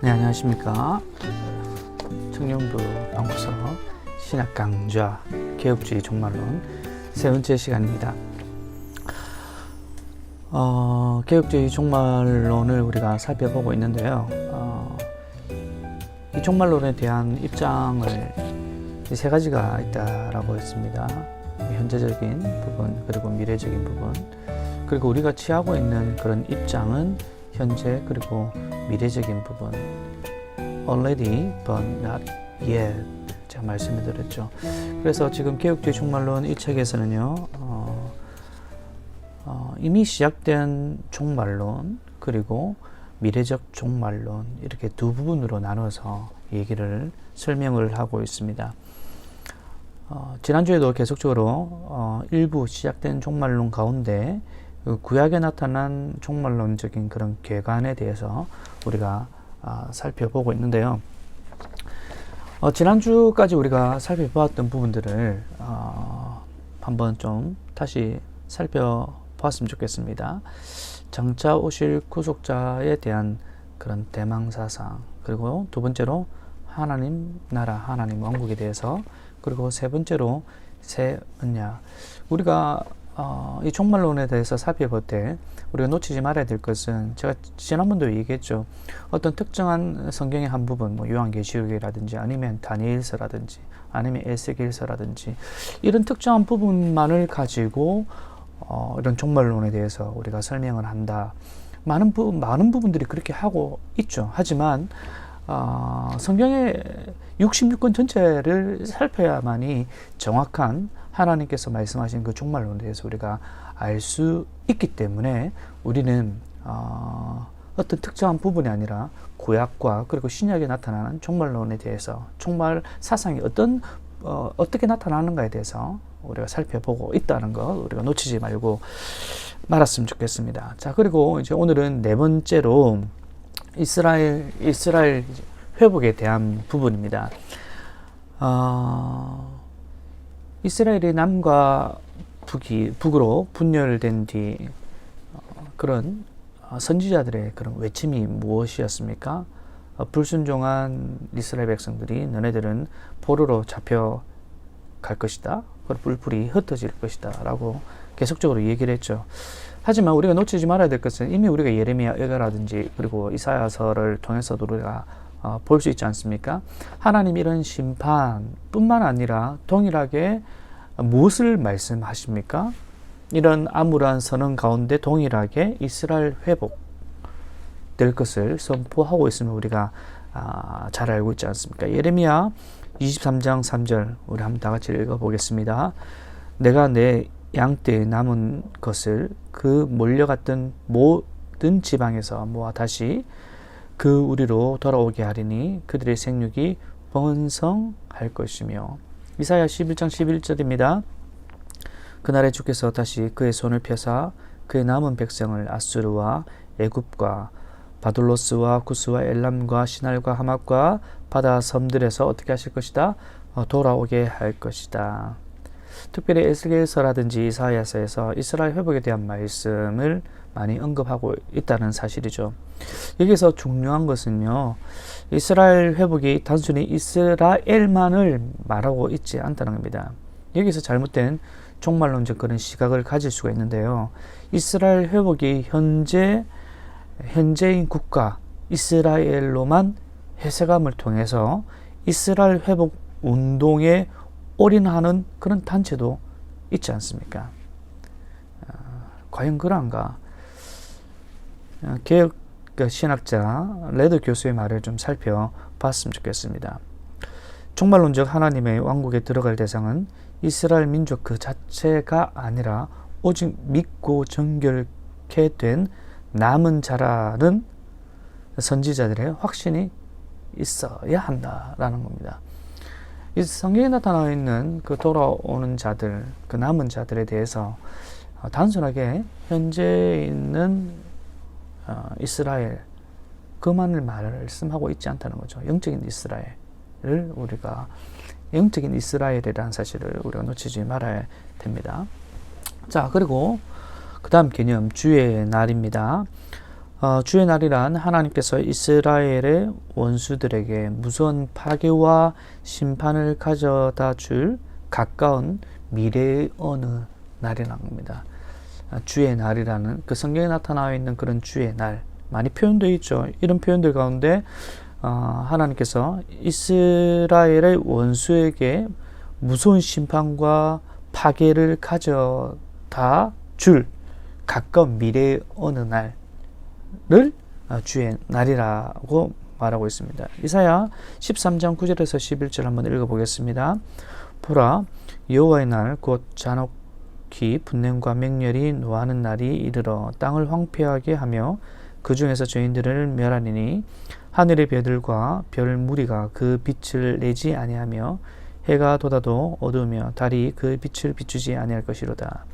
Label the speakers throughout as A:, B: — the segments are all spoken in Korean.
A: 네, 안녕하십니까. 청년부 연구소 신약 강좌 개혁주의 종말론 세 번째 시간입니다. 개혁주의 종말론을 우리가 살펴보고 있는데요. 이 종말론에 대한 입장을 세 가지가 있다라고 했습니다. 현재적인 부분, 그리고 미래적인 부분, 그리고 우리가 취하고 있는 그런 입장은 현재 그리고 미래적인 부분, already but not yet, 제가 말씀을 드렸죠. 그래서 지금 개혁주의 종말론 이 책에서는요, 이미 시작된 종말론 그리고 미래적 종말론, 이렇게 두 부분으로 나눠서 얘기를 설명을 하고 있습니다. 지난주에도 계속적으로 일부 시작된 종말론 가운데 구약에 나타난 종말론적인 그런 괴관에 대해서 우리가 살펴보고 있는데요. 지난주까지 우리가 살펴보았던 부분들을 한번 좀 다시 살펴보았으면 좋겠습니다. 장차 오실 구속자에 대한 그런 대망사상, 그리고 두 번째로 하나님 나라, 하나님 왕국에 대해서, 그리고 세 번째로 새 언약. 우리가 이 종말론에 대해서 살펴볼 때 우리가 놓치지 말아야 될 것은, 제가 지난번도 얘기했죠. 어떤 특정한 성경의 한 부분, 요한계시록이라든지 아니면 다니엘서라든지 아니면 에스겔서라든지 이런 특정한 부분만을 가지고 이런 종말론에 대해서 우리가 설명을 한다. 많은 부분들이 그렇게 하고 있죠. 하지만 성경의 66권 전체를 살펴야만이 정확한 하나님께서 말씀하신 그 종말론에 대해서 우리가 알 수 있기 때문에 우리는 어떤 특정한 부분이 아니라 구약과 그리고 신약에 나타나는 종말론에 대해서, 종말 사상이 어떻게 나타나는가에 대해서 우리가 살펴보고 있다는 것 우리가 놓치지 말았으면 좋겠습니다. 자, 그리고 이제 오늘은 네 번째로 이스라엘 회복에 대한 부분입니다. 이스라엘이 남과 북으로 분열된 뒤 그런 선지자들의 그런 외침이 무엇이었습니까? 불순종한 이스라엘 백성들이 너네들은 포로로 잡혀갈 것이다. 그리고 뿔뿔이 흩어질 것이다. 라고 계속적으로 얘기를 했죠. 하지만 우리가 놓치지 말아야 될 것은, 이미 우리가 예레미야 일가라든지 그리고 이사야서를 통해서도 우리가 볼 수 있지 않습니까? 하나님 이런 심판뿐만 아니라 동일하게 무엇을 말씀하십니까? 이런 암울한 선언 가운데 동일하게 이스라엘 회복 될 것을 선포하고 있음을 우리가 잘 알고 있지 않습니까? 예레미야 23장 3절 우리 한번 다 같이 읽어보겠습니다. 내가 내 양떼에 남은 것을 그 몰려갔던 모든 지방에서 모아 다시 그 우리로 돌아오게 하리니 그들의 생육이 번성할 것이며. 이사야 11장 11절입니다. 그날에 주께서 다시 그의 손을 펴사 그의 남은 백성을 아수르와 애굽과 바둘로스와 구스와 엘람과 시날과 하맛과 바다 섬들에서 어떻게 하실 것이다? 돌아오게 할 것이다. 특별히 에스겔서라든지 이사야서에서 이스라엘 회복에 대한 말씀을 많이 언급하고 있다는 사실이죠. 여기서 중요한 것은요, 이스라엘 회복이 단순히 이스라엘만을 말하고 있지 않다는 겁니다. 여기서 잘못된 종말론적 그런 시각을 가질 수가 있는데요. 이스라엘 회복이 현재인 국가 이스라엘로만 해석함을 통해서 이스라엘 회복 운동에 올인하는 그런 단체도 있지 않습니까? 과연 그런가? 개혁 신학자 레더 교수의 말을 좀 살펴봤으면 좋겠습니다. 종말론적 하나님의 왕국에 들어갈 대상은 이스라엘 민족 그 자체가 아니라 오직 믿고 정결케 된 남은 자라는 선지자들의 확신이 있어야 한다라는 겁니다. 이 성경에 나타나 있는 그 돌아오는 자들, 그 남은 자들에 대해서 단순하게 현재 있는 이스라엘 그만을 말씀하고 있지 않다는 거죠. 영적인 이스라엘이라는 사실을 우리가 놓치지 말아야 됩니다. 자, 그리고 그 다음 개념 주의 날입니다. 주의 날이란 하나님께서 이스라엘의 원수들에게 무서운 파괴와 심판을 가져다 줄 가까운 미래의 어느 날이라는 겁니다. 주의 날이라는 그 성경에 나타나 있는 그런 주의 날 많이 표현되어 있죠. 이런 표현들 가운데 하나님께서 이스라엘의 원수에게 무서운 심판과 파괴를 가져다 줄 가까운 미래의 어느 날을 주의 날이라고 말하고 있습니다. 이사야 13장 9절에서 11절 한번 읽어보겠습니다. 보라, 여호와의 날 곧 잔혹히 분냄과 맹렬히 노하는 날이 이르러 땅을 황폐하게 하며 그 중에서 죄인들을 멸하리니 하늘의 별들과 별 무리가 그 빛을 내지 아니하며 해가 돋아도 어두우며 달이 그 빛을 비추지 아니할 것이로다.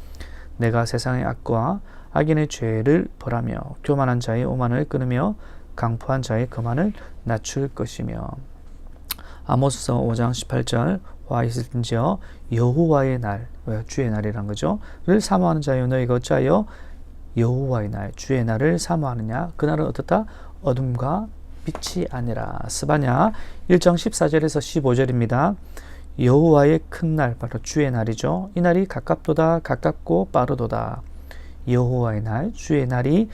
A: 내가 세상의 악과 악인의 죄를 벌하며 교만한 자의 오만을 끊으며 강포한 자의 거만을 낮출 것이며. 아모스서 5장 18절 와 있을진지어 여호와의 날, 주의 날이란 거죠. 를 사모하는 자여 너희가 어찌하여 여호와의 날, 주의 날을 사모하느냐. 그날은 어떻다? 어둠과 빛이 아니라. 스바냐 1장 14절에서 15절입니다. 여호와의 큰 날, 바로 주의 날이죠. 이 날이 가깝도다, 가깝고 빠르도다. 여호와의 날, 주의 날이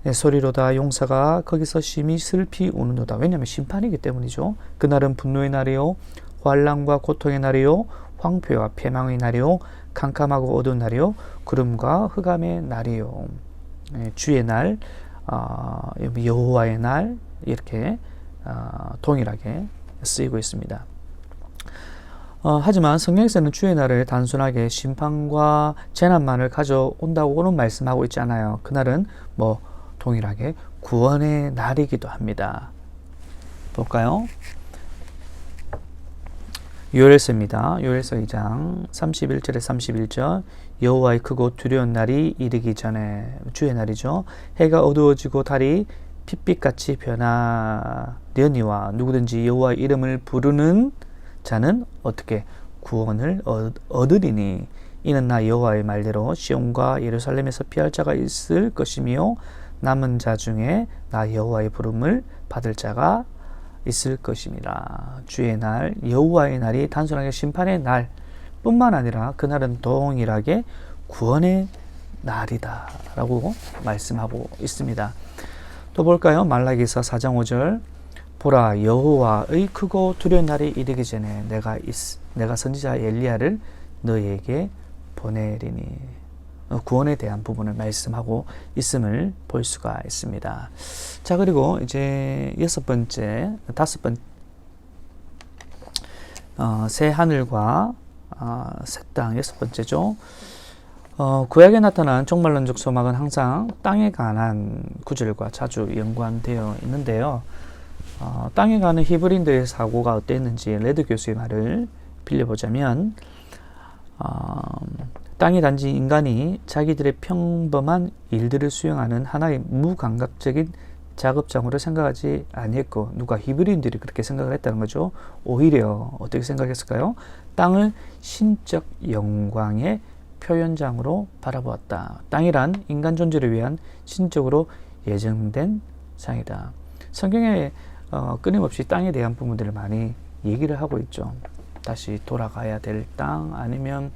A: 소리로다. 용사가 거기서 심히 슬피 우는도다. 왜냐하면 심판이기 때문이죠. 그날은 분노의 날이요, 환난과 고통의 날이요, 황폐와 패망의 날이요, 캄캄하고 어두운 날이요, 구름과 흑암의 날이요. 주의 날, 여호와의 날, 이렇게 동일하게 쓰이고 있습니다. 하지만 성경에서는 주의 날을 단순하게 심판과 재난만을 가져온다고는 말씀하고 있지 않아요. 그날은 동일하게 구원의 날이기도 합니다. 볼까요? 요엘서입니다. 요엘서 2장 31절에 31절 여호와의 크고 두려운 날이 이르기 전에, 주의 날이죠. 해가 어두워지고 달이 핏빛같이 변하려니와 누구든지 여호와의 이름을 부르는 자는 어떻게 구원을 얻으리니. 이는 나 여호와의 말대로 시온과 예루살렘에서 피할 자가 있을 것이며 남은 자 중에 나 여호와의 부름을 받을 자가 있을 것입니다. 주의 날, 여호와의 날이 단순하게 심판의 날 뿐만 아니라 그날은 동일하게 구원의 날이다 라고 말씀하고 있습니다. 또 볼까요? 말라기서 4장 5절 보라, 여호와의 크고 두려운 날이 이르기 전에 내가 선지자 엘리야를 너희에게 보내리니. 구원에 대한 부분을 말씀하고 있음을 볼 수가 있습니다. 자, 그리고 이제 새 하늘과 새 땅, 여섯 번째죠. 구약에 나타난 종말론적 소망은 항상 땅에 관한 구절과 자주 연관되어 있는데요. 땅에 가는 히브리인들의 사고가 어땠는지 레드 교수의 말을 빌려보자면, 땅이 단지 인간이 자기들의 평범한 일들을 수행하는 하나의 무감각적인 작업장으로 생각하지 아니했고, 누가 히브리인들이 그렇게 생각을 했다는 거죠. 오히려 어떻게 생각했을까요? 땅을 신적 영광의 표현장으로 바라보았다. 땅이란 인간 존재를 위한 신적으로 예정된 장이다. 성경에 끊임없이 땅에 대한 부분들을 많이 얘기를 하고 있죠. 다시 돌아가야 될 땅, 아니면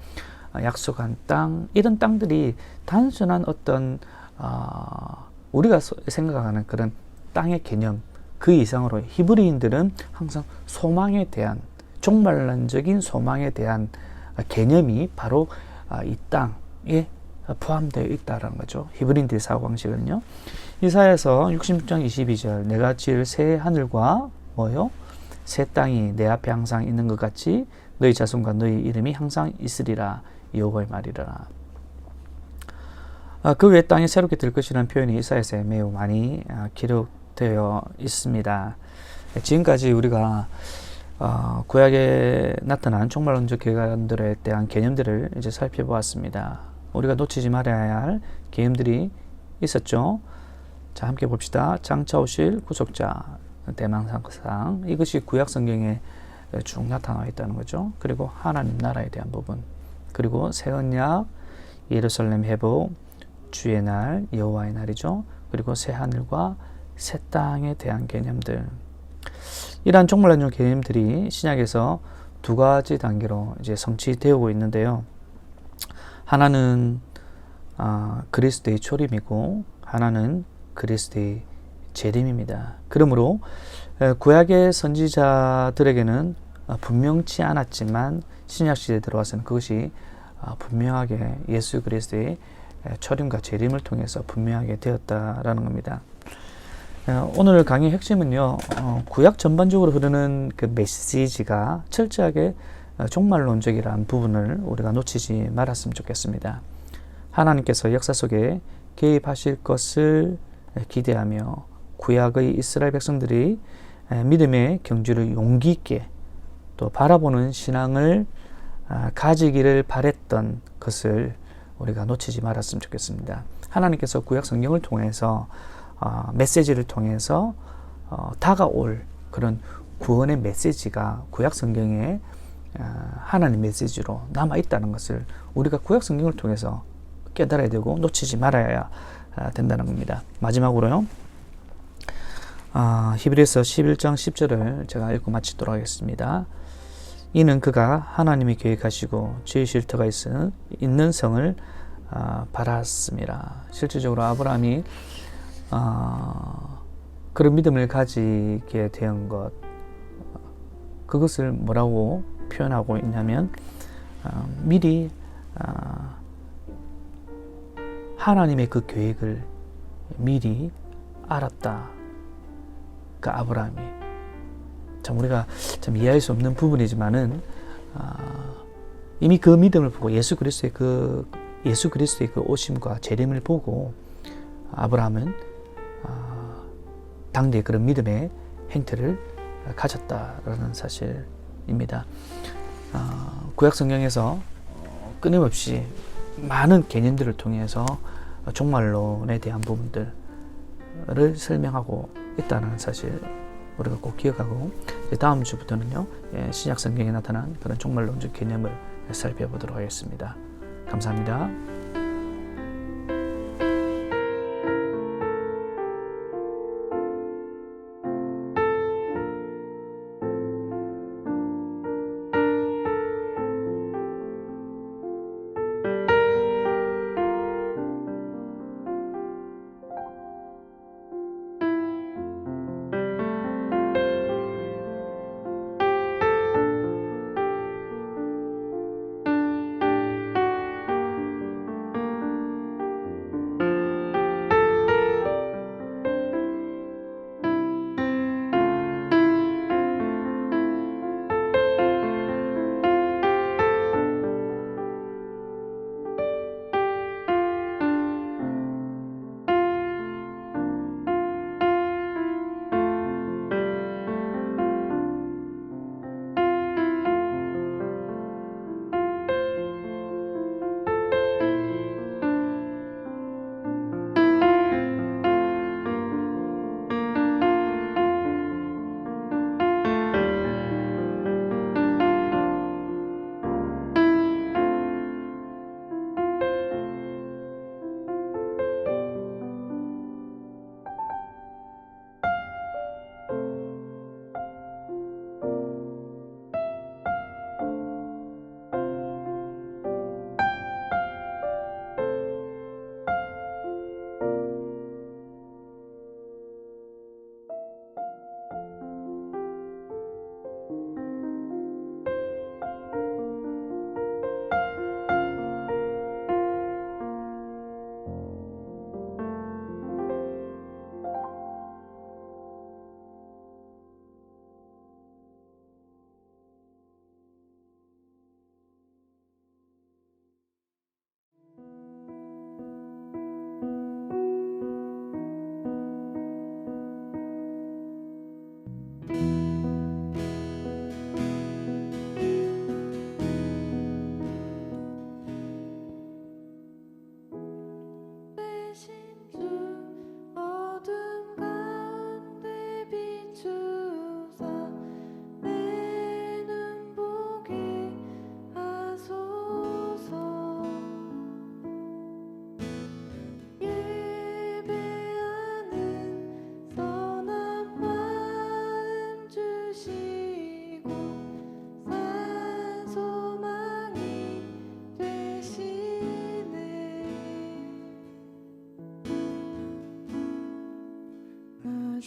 A: 약속한 땅, 이런 땅들이 단순한 어떤 우리가 생각하는 그런 땅의 개념 그 이상으로 히브리인들은 항상 소망에 대한, 종말론적인 소망에 대한 개념이 바로 이 땅에 포함되어 있다는 거죠. 히브리인들의 사고방식은요. 이사야서 66장 22절 내가 지을 새 하늘과 새 땅이 내 앞에 항상 있는 것 같이 너희 자손과 너희 이름이 항상 있으리라. 여호와의 말이라. 그 외 땅이 새롭게 될 것이라는 표현이 이사야서에 매우 많이 기록되어 있습니다. 지금까지 우리가 구약에 나타난 종말론적 개관들에 대한 개념들을 이제 살펴보았습니다. 우리가 놓치지 말아야 할 개념들이 있었죠. 자, 함께 봅시다. 장차 오실 구속자, 대망상, 이것이 구약 성경에 쭉 나타나 있다는 거죠. 그리고 하나님 나라에 대한 부분, 그리고 새 언약, 예루살렘 회복, 주의 날, 여호와의 날이죠. 그리고 새 하늘과 새 땅에 대한 개념들, 이러한 종말론적 개념들이 신약에서 두 가지 단계로 이제 성취되고 있는데요. 하나는 그리스도의 초림이고 하나는 그리스도의 재림입니다. 그러므로 구약의 선지자들에게는 분명치 않았지만 신약 시대에 들어와서는 그것이 분명하게 예수 그리스도의 초림과 재림을 통해서 분명하게 되었다라는 겁니다. 오늘 강의 핵심은요, 구약 전반적으로 흐르는 그 메시지가 철저하게 종말론적이라는 부분을 우리가 놓치지 말았으면 좋겠습니다. 하나님께서 역사 속에 개입하실 것을 기대하며 구약의 이스라엘 백성들이 믿음의 경주를 용기 있게 또 바라보는 신앙을 가지기를 바랬던 것을 우리가 놓치지 말았으면 좋겠습니다. 하나님께서 구약 성경을 통해서 메시지를 통해서 다가올 그런 구원의 메시지가 구약 성경에 하나님 메시지로 남아있다는 것을 우리가 구약 성경을 통해서 깨달아야 되고 놓치지 말아야 된다는 겁니다. 마지막으로요, 히브리서 11장 10절을 제가 읽고 마치도록 하겠습니다. 이는 그가 하나님이 계획하시고 죄의 쉴터가 있는 성을 바랐습니다. 실질적으로 아브라함이 그런 믿음을 가지게 된 것, 그것을 뭐라고 표현하고 있냐면 미리 하나님의 그 계획을 미리 알았다. 그 아브라함이 참 우리가 참 이해할 수 없는 부분이지만은 이미 그 믿음을 보고 예수 그리스도의 그 오심과 재림을 보고 아브라함은 당대의 그런 믿음의 행태를 가졌다라는 사실입니다. 구약 성경에서 끊임없이 많은 개념들을 통해서 종말론에 대한 부분들을 설명하고 있다는 사실 우리가 꼭 기억하고, 다음 주부터는요, 신약 성경에 나타난 그런 종말론적 개념을 살펴보도록 하겠습니다. 감사합니다.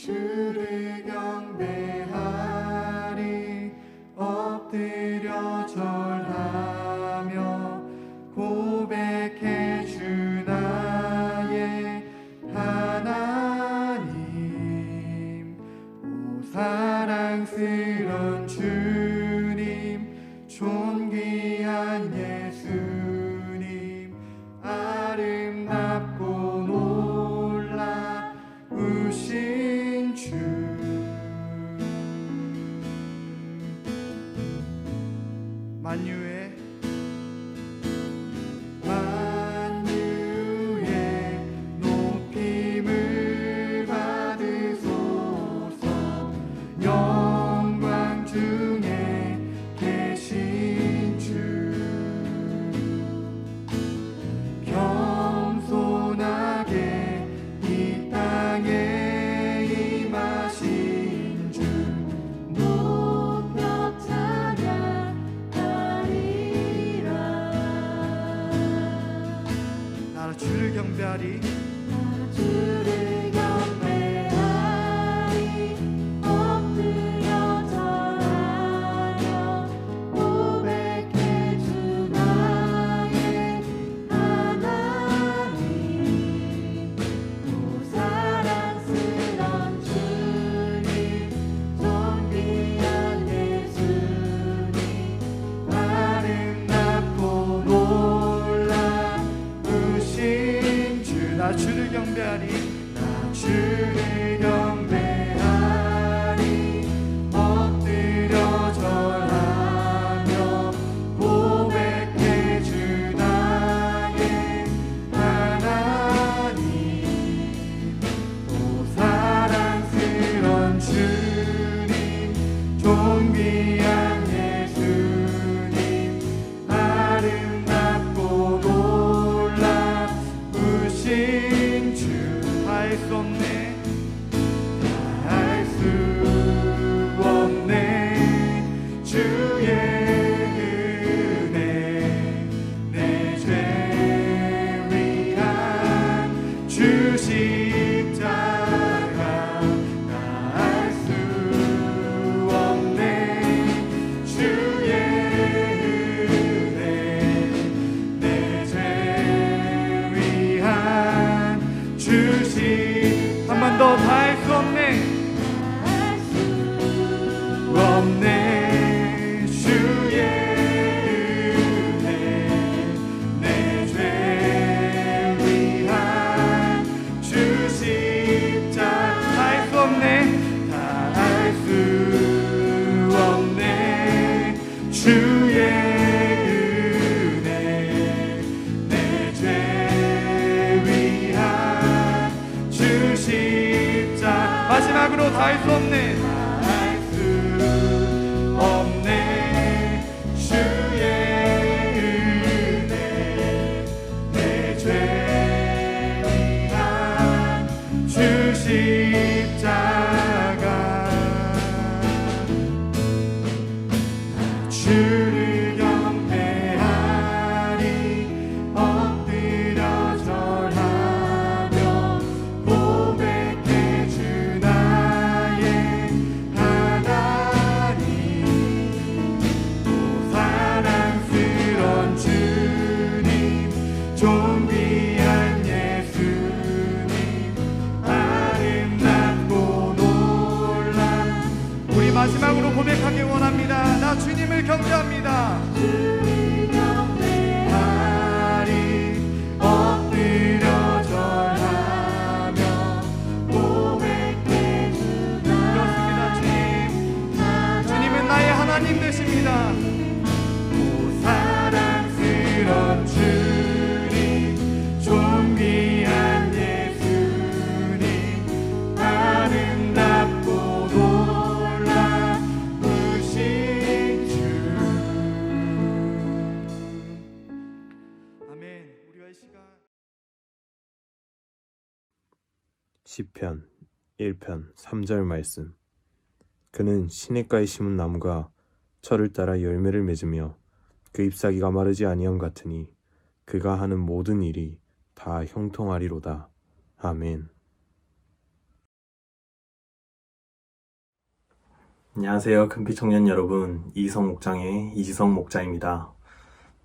B: 주를 경배하리 엎드려 절하며 고백해 주 나의 하나님. 오 사랑스런 주님 존귀한 예수님 아름답고 놀라우신 주. 만유의 높임을 받으소서. 영광 중에 계신 주 겸손하게 이 땅에 임하신 주 높여 찬양하리라. 나라 주를 경배하리 주를 경배하리 엎드려 절하며 고백해 주 나의 하나님. 오 사랑스런 주님 존귀한 예수님 아름답고 놀라우신 주. 나 주를 경배하리 나 주를 경배하리 엎드려 절하며 고백해 주 나의 하나님. 오 사랑스런 주님 존귀한 예수님 아름답고 놀라우신 주. 다 할 수 없네 다 할 수 없네 주의 은혜 내 죄 위한 주 십자가. 다 할 수 없네 주의 은혜 내 죄 위한 주시. 한 번 더 다 할 수 없네 없네 주의 은혜 내 죄 위한 주 십자가. 다 할 수 없네 다 할 수 없네 주의 은혜 내 죄 위한 주 십자가. 마지막으로 다 할 수 없네 다 할 수 없네 주의 은혜 내 죄 위한 주 십자가. 주를 경배하리 엎드려 절하며 고백해 주 나의 하나님. 오 사랑스런 주님 존귀한 예수님 아름답고 놀라. 우리 마지막으로 고백하기 원합니다. 나 주님을 경배합니다. 주를 경배하리 엎드려 절하며 고백해 주 나의. 그렇습니다 주님. 주님은 나의 하나님 되십니다. 오 사랑스런 주님 존귀한 예수님 아름답고 놀라우신 주. 아멘. 우리와의 시간.
C: 시편 1편 3절 말씀. 그는 시냇가에 심은 나무가 철을 따라 열매를 맺으며 그 잎사귀가 마르지 아니함 같으니 그가 하는 모든 일이 다 형통하리로다. 아멘. 안녕하세요. 금빛 청년 여러분. 이성 목장의 이지성 목자입니다.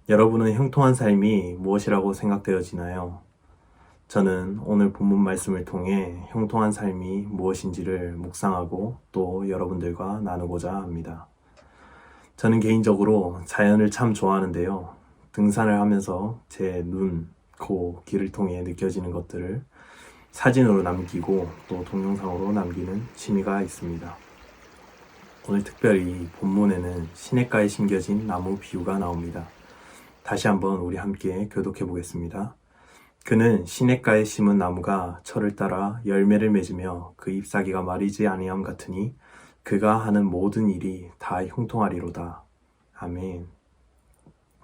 C: 여러분은 형통한 삶이 무엇이라고 생각되어지나요? 저는 오늘 본문 말씀을 통해 형통한 삶이 무엇인지를 묵상하고 또 여러분들과 나누고자 합니다. 저는 개인적으로 자연을 참 좋아하는데요. 등산을 하면서 제 눈, 코, 귀를 통해 느껴지는 것들을 사진으로 남기고 또 동영상으로 남기는 취미가 있습니다. 오늘 특별히 본문에는 시냇가에 심겨진 나무 비유가 나옵니다. 다시 한번 우리 함께 교독해 보겠습니다. 그는 시냇가에 심은 나무가 철을 따라 열매를 맺으며 그 잎사귀가 마르지 아니함 같으니 그가 하는 모든 일이 다 형통하리로다. 아멘.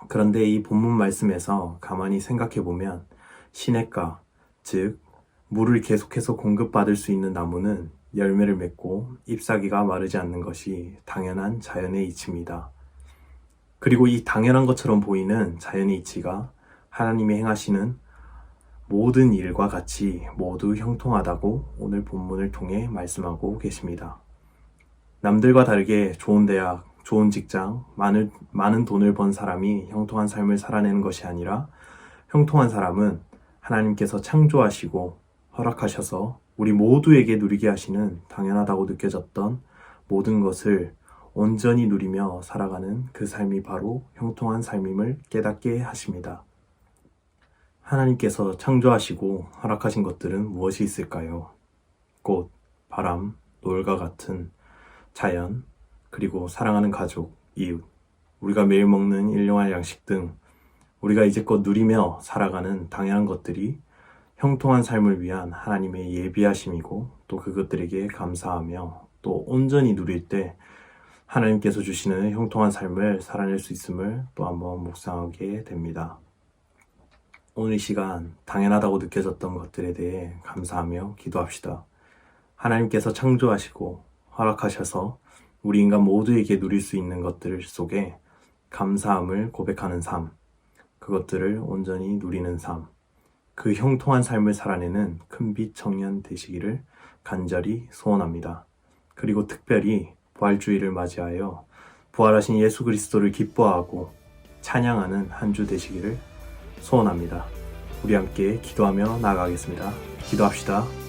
C: 그런데 이 본문 말씀에서 가만히 생각해 보면 시냇가, 즉 물을 계속해서 공급받을 수 있는 나무는 열매를 맺고 잎사귀가 마르지 않는 것이 당연한 자연의 이치입니다. 그리고 이 당연한 것처럼 보이는 자연의 이치가 하나님이 행하시는 모든 일과 같이 모두 형통하다고 오늘 본문을 통해 말씀하고 계십니다. 남들과 다르게 좋은 대학, 좋은 직장, 많은 돈을 번 사람이 형통한 삶을 살아내는 것이 아니라 형통한 사람은 하나님께서 창조하시고 허락하셔서 우리 모두에게 누리게 하시는 당연하다고 느껴졌던 모든 것을 온전히 누리며 살아가는 그 삶이 바로 형통한 삶임을 깨닫게 하십니다. 하나님께서 창조하시고 허락하신 것들은 무엇이 있을까요? 꽃, 바람, 노을과 같은 자연, 그리고 사랑하는 가족, 이웃, 우리가 매일 먹는 일용할 양식 등 우리가 이제껏 누리며 살아가는 당연한 것들이 형통한 삶을 위한 하나님의 예비하심이고 또 그것들에게 감사하며 또 온전히 누릴 때 하나님께서 주시는 형통한 삶을 살아낼 수 있음을 또 한번 묵상하게 됩니다. 오늘 이 시간 당연하다고 느껴졌던 것들에 대해 감사하며 기도합시다. 하나님께서 창조하시고 허락하셔서 우리 인간 모두에게 누릴 수 있는 것들 속에 감사함을 고백하는 삶, 그것들을 온전히 누리는 삶, 그 형통한 삶을 살아내는 큰빛 청년 되시기를 간절히 소원합니다. 그리고 특별히 부활주의를 맞이하여 부활하신 예수 그리스도를 기뻐하고 찬양하는 한 주 되시기를 소원합니다. 우리 함께 기도하며 나아가겠습니다. 기도합시다.